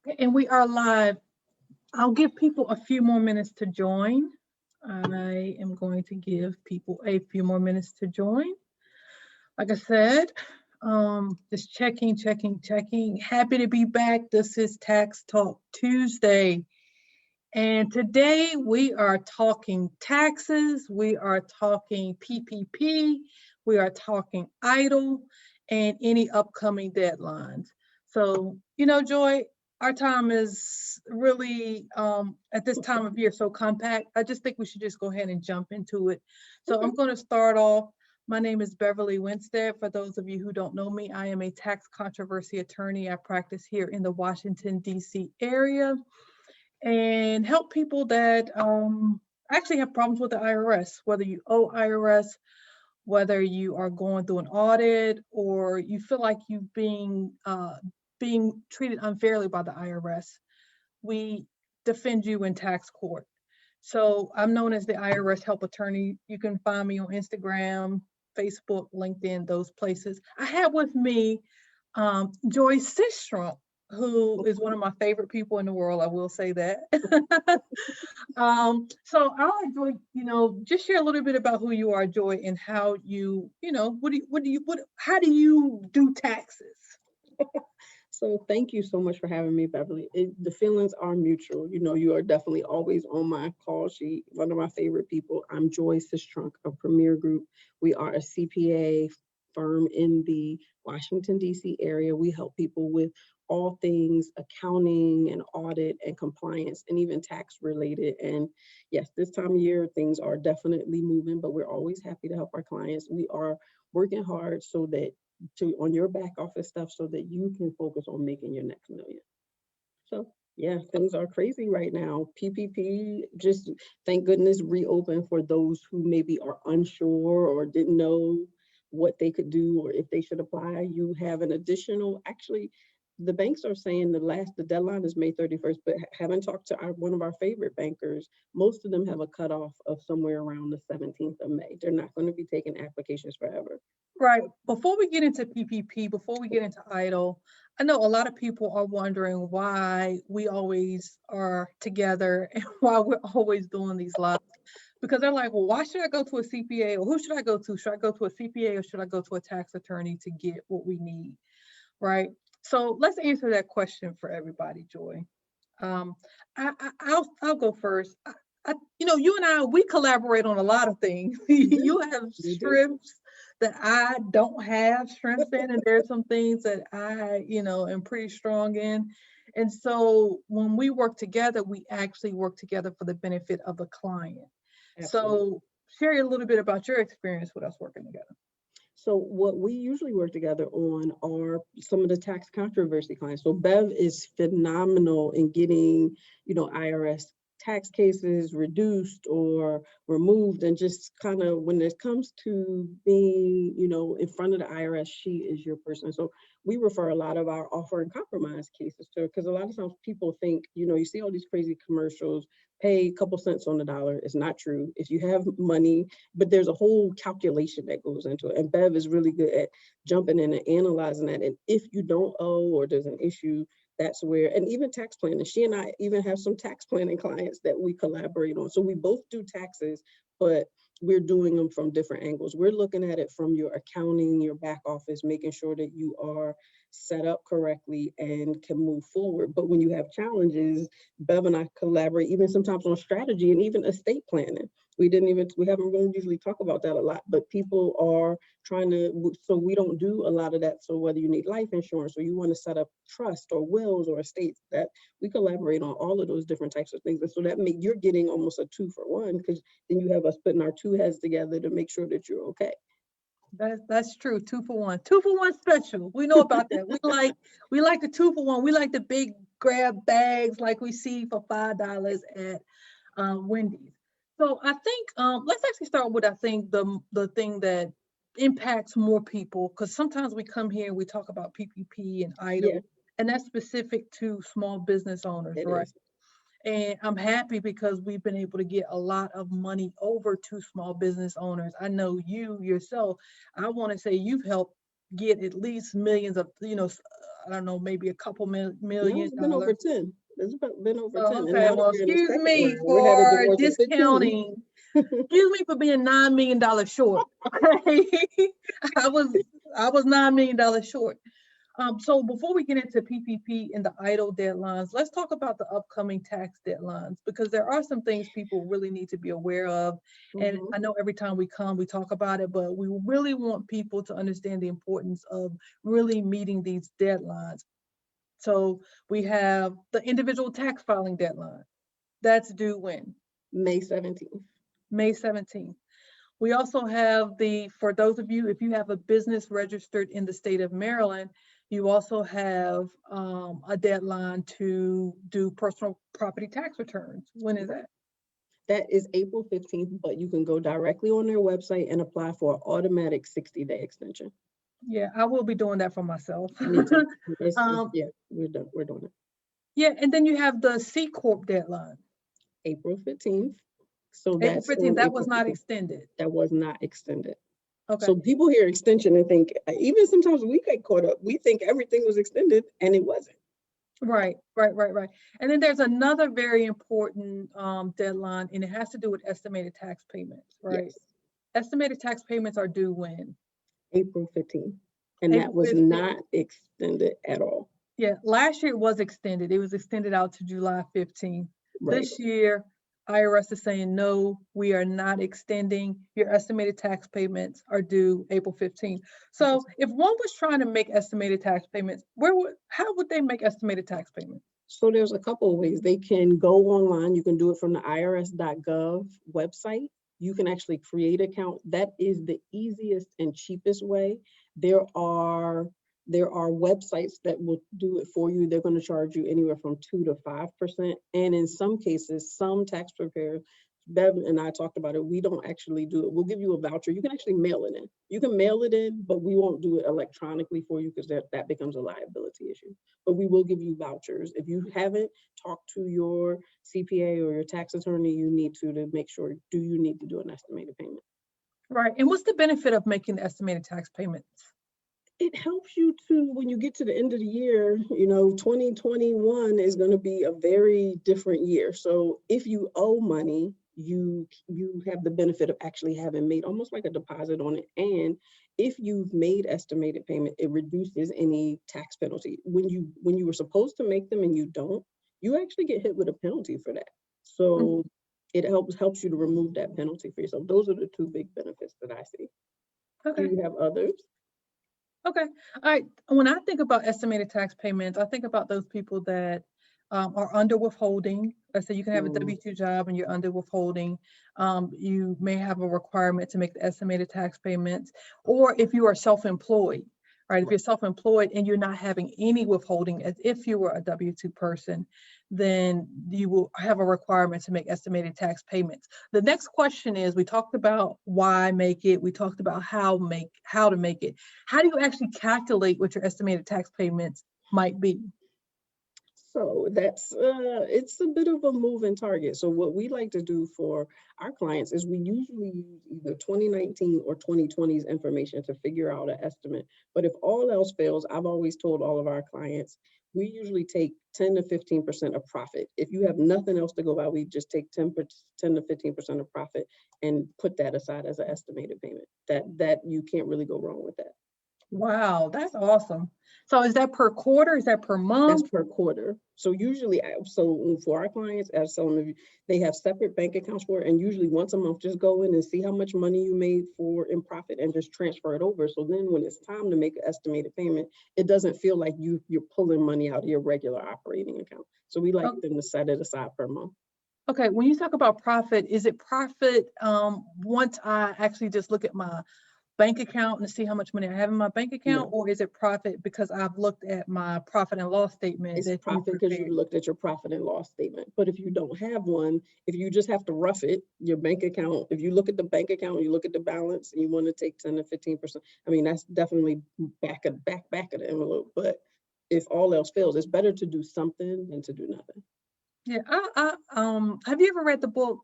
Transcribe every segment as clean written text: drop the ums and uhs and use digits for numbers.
And we are live. I'll give people a few more minutes to join. I am going to give people a few more minutes to join. Like I said, just checking. Happy to be back. This is Tax Talk Tuesday. And today we are talking taxes, we are talking PPP, we are talking EIDL, and any upcoming deadlines. So, Joy, our time is really at this time of year so compact. I just think we should just go ahead and jump into it. So I'm going to start off. My name is Beverly Winstead. For those of you who don't know me, I am a tax controversy attorney. I practice here in the Washington, D.C. area and help people that actually have problems with the IRS, whether you owe IRS, whether you are going through an audit, or you feel like you're being treated unfairly by the IRS. We defend you in tax court. So I'm known as the IRS help attorney. You can find me on Instagram, Facebook, LinkedIn, those places. I have with me Joy Sistrunk, who is one of my favorite people in the world. I will say that. So I'll enjoy, just share a little bit about who you are, Joy, and how you, how do you do taxes? So thank you so much for having me, Beverly. The feelings are mutual. You are definitely always on my call sheet. One of my favorite people. I'm Joy Sistrunk of Premier Group. We are a CPA firm in the Washington, D.C. area. We help people with all things accounting and audit and compliance and even tax related. And yes, this time of year, things are definitely moving, but we're always happy to help our clients. We are working hard so that on your back office stuff so that you can focus on making your next million. So yeah, things are crazy right now. PPP, just thank goodness, reopened for those who maybe are unsure or didn't know what they could do or if they should apply. You have an additional, actually, the banks are saying the deadline is May 31st, but having talked to one of our favorite bankers, most of them have a cutoff of somewhere around the 17th of May. They're not going to be taking applications forever. Right. Before we get into PPP, before we get into EIDL, I know a lot of people are wondering why we always are together and why we're always doing these lives. Because they're like, well, why should I go to a CPA, or who should I go to? Should I go to a CPA or should I go to a tax attorney to get what we need? Right. So let's answer that question for everybody, Joy. I'll go first. You and I, we collaborate on a lot of things. You have strengths that I don't have strengths in, and there's some things that I, am pretty strong in. And so when we work together, we actually work together for the benefit of the client. Absolutely. So share a little bit about your experience with us working together. So what we usually work together on are some of the tax controversy clients. So Bev is phenomenal in getting, IRS tax cases reduced or removed, and just kind of when it comes to being, in front of the IRS, she is your person. So we refer a lot of our offer and compromise cases to her, because a lot of times people think, you see all these crazy commercials, pay a couple cents on the dollar. It's not true. If you have money, but there's a whole calculation that goes into it. And Bev is really good at jumping in and analyzing that. And if you don't owe or there's an issue, that's where, and even tax planning, she and I even have some tax planning clients that we collaborate on. So we both do taxes, but we're doing them from different angles. We're looking at it from your accounting, your back office, making sure that you are set up correctly and can move forward. But when you have challenges, Bev and I collaborate even sometimes on strategy and even estate planning. We haven't really usually talk about that a lot, but people are trying to, so we don't do a lot of that. So whether you need life insurance or you want to set up trust or wills or estates, that we collaborate on all of those different types of things. And so you're getting almost a 2-for-1, because then you have us putting our two heads together to make sure that you're okay. That's true. 2-for-1. 2-for-1 special. We know about that. We like the 2-for-1. We like the big grab bags like we see for $5 at Wendy's. So I think let's actually start with the thing that impacts more people, because sometimes we come here and we talk about PPP and EIDL, and that's specific to small business owners, right? And I'm happy because we've been able to get a lot of money over to small business owners. I know you yourself, I want to say you've helped get at least millions of, I don't know, maybe a couple No, million it's been over dollars. 10. It's been over 10. Oh, And okay, now that well, we're in the excuse second me round, we're headed for towards the 15. discounting. Excuse me for being $9 million short. Okay, I was $9 million short. So before we get into PPP and the EIDL deadlines, let's talk about the upcoming tax deadlines, because there are some things people really need to be aware of. And I know every time we come, we talk about it, but we really want people to understand the importance of really meeting these deadlines. So we have the individual tax filing deadline. That's due when? May 17th. May 17th. We also have for those of you, if you have a business registered in the state of Maryland, you also have a deadline to do personal property tax returns. When is that? That is April 15th, but you can go directly on their website and apply for an automatic 60-day extension. Yeah, I will be doing that for myself. Me too. Yeah, we're doing it. Yeah, and then you have the C Corp deadline. April 15th. So April that's 15th, that was April not 15th. extended. That was not extended. Okay. So people hear extension and think, even sometimes we get caught up, we think everything was extended and it wasn't. Right. And then there's another very important deadline, and it has to do with estimated tax payments, right? Yes. Estimated tax payments are due when? April 15th. And April that was 15th. not extended at all. Yeah, last year it was extended. It was extended out to July 15th. Right. This year, IRS is saying, no, we are not extending. Your estimated tax payments are due April 15th. So if one was trying to make estimated tax payments, how would they make estimated tax payments? So there's a couple of ways. They can go online. You can do it from the irs.gov website. You can actually create an account. That is the easiest and cheapest way. There are websites that will do it for you. They're going to charge you anywhere from 2 to 5%. And in some cases, some tax preparers, Bev and I talked about it, we don't actually do it. We'll give you a voucher. You can actually mail it in. You can mail it in, but we won't do it electronically for you because that becomes a liability issue. But we will give you vouchers. If you haven't talked to your CPA or your tax attorney, you need to make sure, do you need to do an estimated payment? Right. And what's the benefit of making the estimated tax payments? It helps you to, when you get to the end of the year, 2021 is going to be a very different year. So if you owe money, you have the benefit of actually having made almost like a deposit on it. And if you've made estimated payment, it reduces any tax penalty. When you were supposed to make them and you don't, you actually get hit with a penalty for that. So it helps you to remove that penalty for yourself. Those are the two big benefits that I see. Okay. Do you have others? Okay. All right. When I think about estimated tax payments, I think about those people that are under withholding. Let's say you can have a W-2 job and you're under withholding. You may have a requirement to make the estimated tax payments, or if you are self-employed, right? If you're self-employed and you're not having any withholding, as if you were a W-2 person, then you will have a requirement to make estimated tax payments. The next question is, we talked about why make it, we talked about how to make it. How do you actually calculate what your estimated tax payments might be? So that's it's a bit of a moving target. So what we like to do for our clients is we usually use either 2019 or 2020's information to figure out an estimate. But if all else fails, I've always told all of our clients, we usually take 10 to 15% of profit. If you have nothing else to go by, we just take 10 to 15% of profit and put that aside as an estimated payment. That you can't really go wrong with that. Wow, that's awesome. So is that per quarter? Is that per month? That's per quarter. So usually, so for our clients, as some of you, they have separate bank accounts for it, and usually once a month, just go in and see how much money you made in profit and just transfer it over. So then when it's time to make an estimated payment, it doesn't feel like you're pulling money out of your regular operating account. So we like them to set it aside per month. Okay, when you talk about profit, is it profit once I actually just look at my bank account and see how much money I have in my bank account, or is it profit because I've looked at my profit and loss statement? It's profit because you looked at your profit and loss statement. But if you don't have one, if you just have to rough it, your bank account, if you look at the bank account, you look at the balance and you want to take 10 to 15%, I mean, that's definitely back of the envelope. But if all else fails, it's better to do something than to do nothing. Yeah, have you ever read the book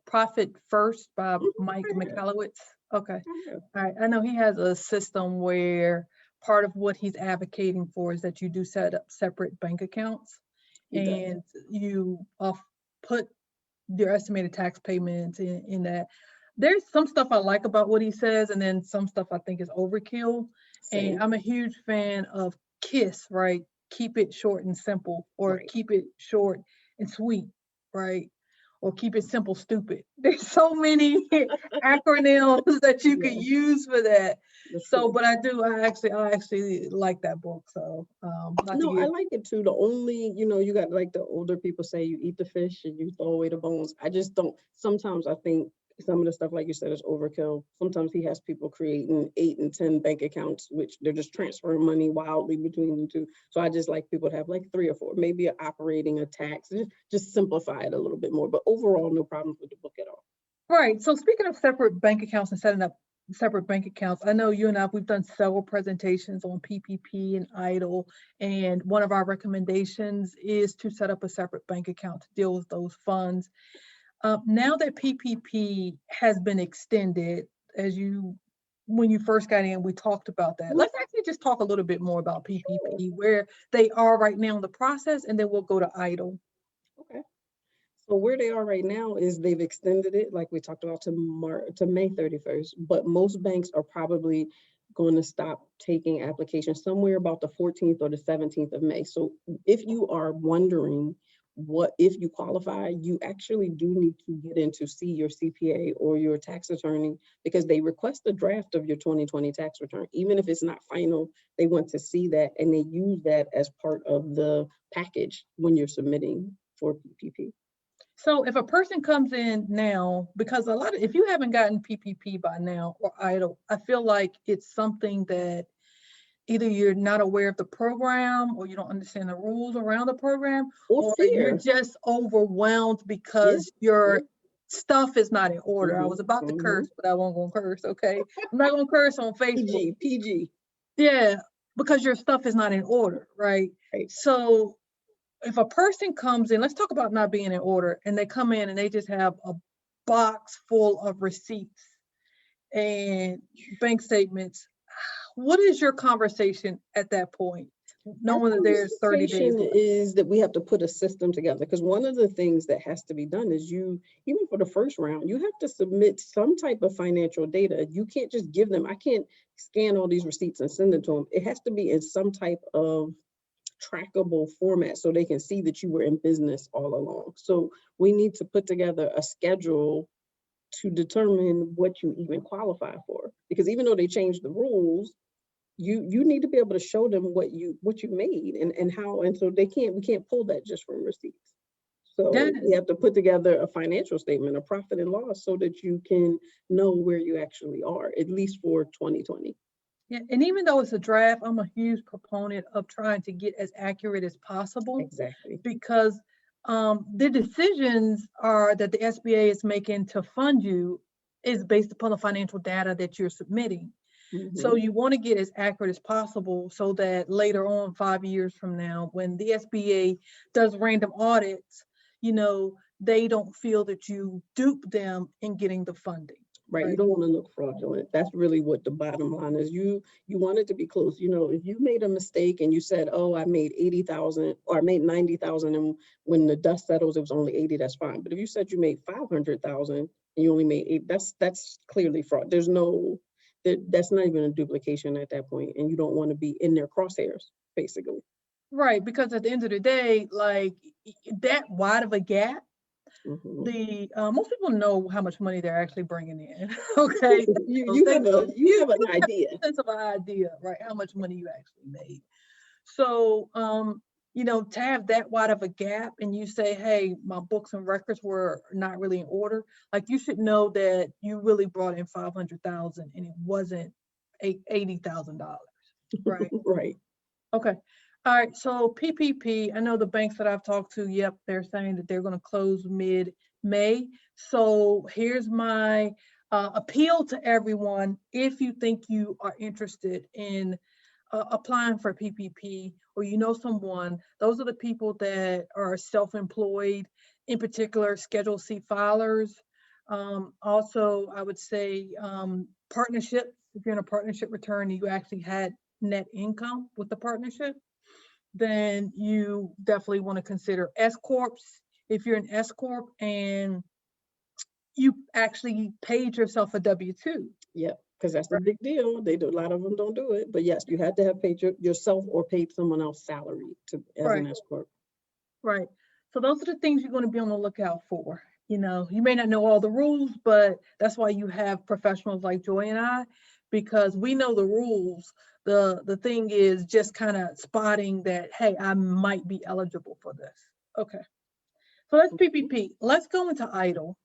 Profit First by Mike Michalowicz? Okay. All right. I know he has a system where part of what he's advocating for is that you do set up separate bank accounts, and you put your estimated tax payments in that. There's some stuff I like about what he says, and then some stuff I think is overkill. Same. And I'm a huge fan of KISS, right? Keep it short and simple, or Right. keep it short and sweet, right? Or keep it simple, stupid. There's so many acronyms that you could use for that. That's So, true. but I actually like that book. So, not to No, I get like it too. The only, you got like the older people say you eat the fish and you throw away the bones. I just don't. Sometimes I think some of the stuff, like you said, is overkill. Sometimes he has people creating 8 and 10 bank accounts, which they're just transferring money wildly between the two. So I just like people to have like 3 or 4, maybe an operating, a tax, just simplify it a little bit more. But overall, no problems with the book at all. right. So speaking of separate bank accounts and setting up separate bank accounts, I know you and we've done several presentations on PPP and EIDL, and one of our recommendations is to set up a separate bank account to deal with those funds. Now that PPP has been extended, when you first got in, we talked about that. Let's actually just talk a little bit more about PPP, where they are right now in the process, and then we'll go to EIDL. Okay. So where they are right now is they've extended it, like we talked about, to May 31st, but most banks are probably going to stop taking applications somewhere about the 14th or the 17th of May. So if you are wondering if you qualify, you actually do need to get in to see your CPA or your tax attorney, because they request a draft of your 2020 tax return. Even if it's not final, they want to see that, and they use that as part of the package when you're submitting for PPP. So if a person comes in now, because if you haven't gotten PPP by now or EIDL, I feel like it's something that either you're not aware of the program, or you don't understand the rules around the program, or you're just overwhelmed because your stuff is not in order. I was about to curse, but I won't go curse, okay? I'm not gonna curse on Facebook. PG. Yeah, because your stuff is not in order, right? So if a person comes in, let's talk about not being in order, and they come in and they just have a box full of receipts and bank statements, what is your conversation at that point, knowing that there's 30 days left? Is that we have to put a system together, because one of the things that has to be done is even for the first round, you have to submit some type of financial data. You can't just give them, I can't scan all these receipts and send it to them. It has to be in some type of trackable format so they can see that you were in business all along. So we need to put together a schedule to determine what you even qualify for, because even though they changed the rules, you need to be able to show them what you made and how, and so we can't pull that just from receipts. So we have to put together a financial statement, a profit and loss, so that you can know where you actually are, at least for 2020. Yeah, and even though it's a draft, I'm a huge proponent of trying to get as accurate as possible. Exactly. Because the decisions that the SBA is making to fund you is based upon the financial data that you're submitting. So you want to get as accurate as possible, so that later on, 5 years from now, when the SBA does random audits, they don't feel that you duped them in getting the funding. Right. You don't want to look fraudulent. That's really what the bottom line is. You want it to be close. If you made a mistake and you said, oh, I made 80,000 or I made 90,000, and when the dust settles, it was only 80, that's fine. But if you said you made 500,000 and you only made 8, that's clearly fraud. That's not even a duplication at that point, and you don't want to be in their crosshairs, basically. Right, because at the end of the day, like that wide of a gap, most people know how much money they're actually bringing in. Okay, you have an idea. Sense of an idea, right? How much money you actually made. So, to have that wide of a gap, and you say, "Hey, my books and records were not really in order," like you should know that you really brought in $500,000 and it wasn't $80,000, right? Right. Okay. All right, so PPP, I know the banks that I've talked to, yep, they're saying that they're going to close mid-May. So here's my appeal to everyone. If you think you are interested in applying for PPP, or someone, those are the people that are self-employed, in particular Schedule C filers. Also, I would say partnerships. If you're in a partnership return, you actually had net income with the partnership, then you definitely want to consider S Corps. If you're an S Corp and you actually paid yourself a W-2. Yep, because that's the big deal. They do, a lot of them don't do it, but yes, you had to have paid yourself or paid someone else salary as an S Corp. Right. So those are the things you're going to be on the lookout for. You may not know all the rules, but that's why you have professionals like Joy and I, because we know the rules. The thing is just kind of spotting that, hey, I might be eligible for this. Okay. So that's PPP. Let's go into EIDL.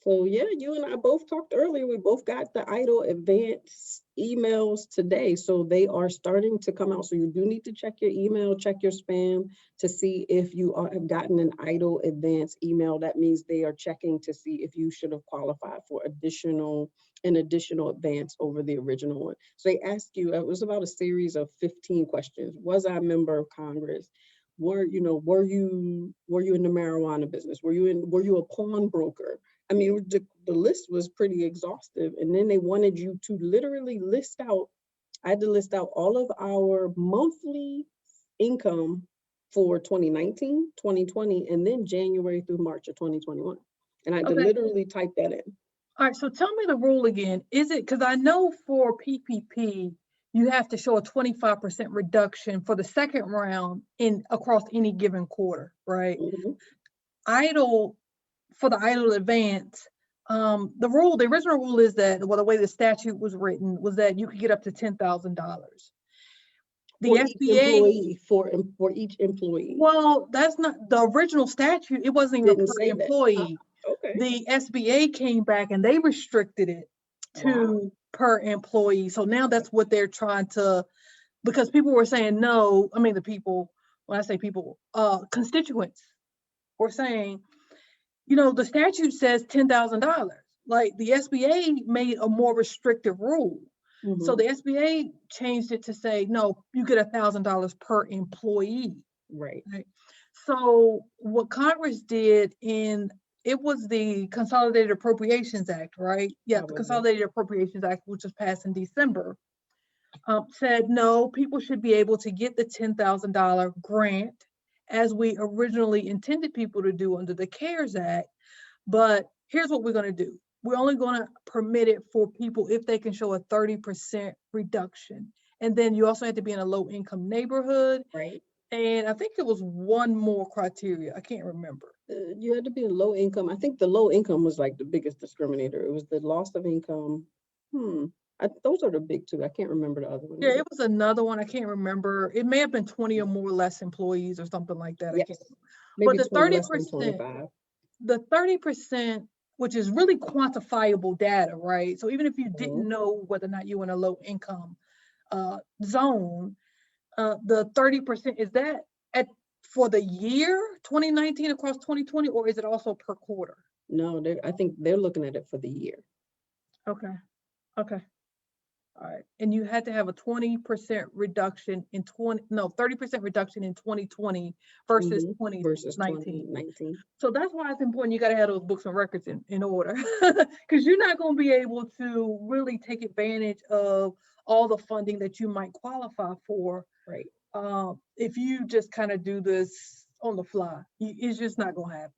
So yeah, you and I both talked earlier. We both got the EIDL advance emails today. So they are starting to come out. So you do need to check your email, check your spam to see if you have gotten an EIDL advance email. That means they are checking to see if you should have qualified for an additional advance over the original one. So they ask you, it was about a series of 15 questions. Was I a member of Congress? Were you in the marijuana business? Were you a pawnbroker? I mean, the list was pretty exhaustive. And then they wanted you to literally I had to list out all of our monthly income for 2019, 2020, and then January through March of 2021. And I had to literally type that in. All right, so tell me the rule again. Is it, because I know for PPP, you have to show a 25% reduction for the second round across any given quarter, right? Mm-hmm. For the EIDL advance, the original rule is that, well, the way the statute was written was that you could get up to $10,000. The SBA for each employee. Well, that's not the original statute. It wasn't even per employee. Okay. The SBA came back and they restricted it to per employee. So now that's what they're trying to, because people were saying no. I mean, the people, when I say people, constituents were saying, the statute says $10,000. Like the SBA made a more restrictive rule. Mm-hmm. So the SBA changed it to say, no, you get $1,000 per employee. Right. So what Congress did it was the Consolidated Appropriations Act, right? Yeah, the Consolidated Appropriations Act, which was passed in December, said, no, people should be able to get the $10,000 grant as we originally intended people to do under the CARES Act. But here's what we're going to do. We're only going to permit it for people if they can show a 30% reduction. And then you also have to be in a low income neighborhood. Right. And I think it was one more criteria. I can't remember. You had to be in low income. I think the low income was like the biggest discriminator. It was the loss of income. Those are the big two. I can't remember the other one. Yeah, it was another one. I can't remember. It may have been 20 or more less employees or something like that. Yes. I can't. Maybe but the 30%, the 30%, which is really quantifiable data, right? So even if you didn't know whether or not you were in a low income zone, the 30%, is that for the year 2019 across 2020, or is it also per quarter? No, I think they're looking at it for the year. Okay. All right. And you had to have a 20% reduction 30% reduction in 2020 versus 2019. So that's why it's important. You got to have those books and records in order, because you're not going to be able to really take advantage of all the funding that you might qualify for. Right. If you just kind of do this on the fly, it's just not going to happen.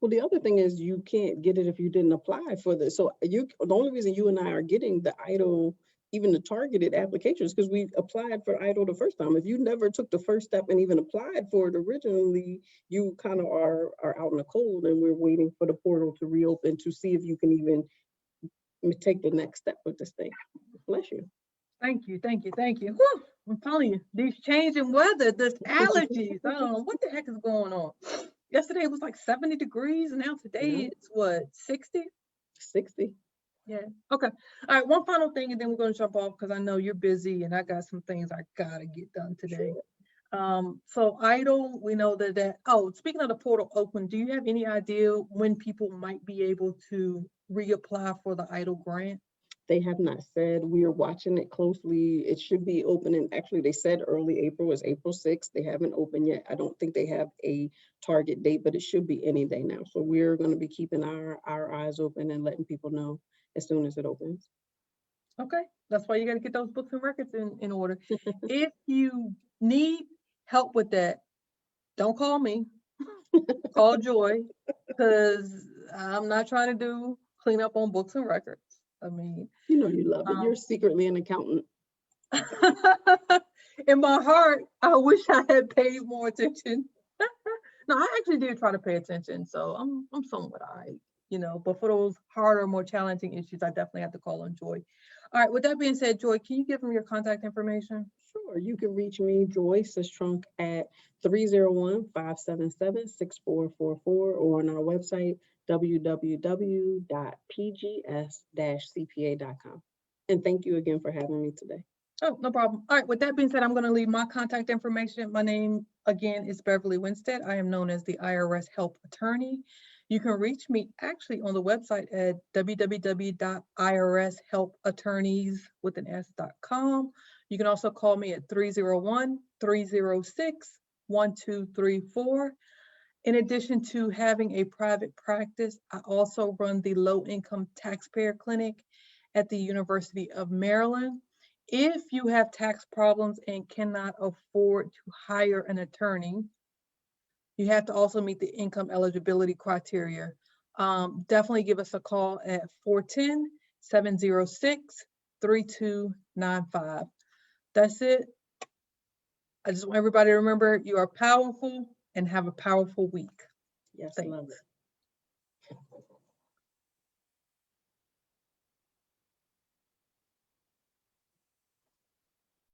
Well, the other thing is you can't get it if you didn't apply for this. So the only reason you and I are getting the EIDL, even the targeted applications, because we applied for EIDL the first time. If you never took the first step and even applied for it originally, you kind of are out in the cold, and we're waiting for the portal to reopen to see if you can even take the next step with this thing. Bless you. Thank you. Whew, I'm telling you, these changing weather, this allergies, I don't know what the heck is going on. Yesterday it was like 70 degrees, and now today it's what, 60? 60. Yeah. Okay. All right. One final thing, and then we're going to jump off because I know you're busy and I got some things I gotta get done today. Sure. So EIDL, we know that. Speaking of the portal open, do you have any idea when people might be able to reapply for the EIDL grant? They have not said. We are watching it closely. It should be opening. Actually, they said early April is April 6th. They haven't opened yet. I don't think they have a target date, but it should be any day now. So we're going to be keeping our eyes open and letting people know as soon as it opens. Okay, that's why you got to get those books and records in order. If you need help with that, don't call me. Call Joy, because I'm not trying to do clean up on books and records. I mean, You know you love it. You're um, secretly an accountant. in my heart, I wish I had paid more attention. No, I actually did try to pay attention, so I'm somewhat alright, But for those harder, more challenging issues, I definitely have to call on Joy. All right. With that being said, Joy, can you give them your contact information? Sure, you can reach me, Joyce Trunk, at 301-577-6444 or on our website, www.pgs-cpa.com. And thank you again for having me today. Oh, no problem. All right. With that being said, I'm going to leave my contact information. My name, again, is Beverly Winstead. I am known as the IRS Help Attorney. You can reach me actually on the website at www.irshelpattorneys.com. You can also call me at 301-306-1234. In addition to having a private practice, I also run the Low Income Taxpayer Clinic at the University of Maryland. If you have tax problems and cannot afford to hire an attorney, you have to also meet the income eligibility criteria. Definitely give us a call at 410-706-3295. That's it. I just want everybody to remember you are powerful and have a powerful week. Yes, Thanks. love it.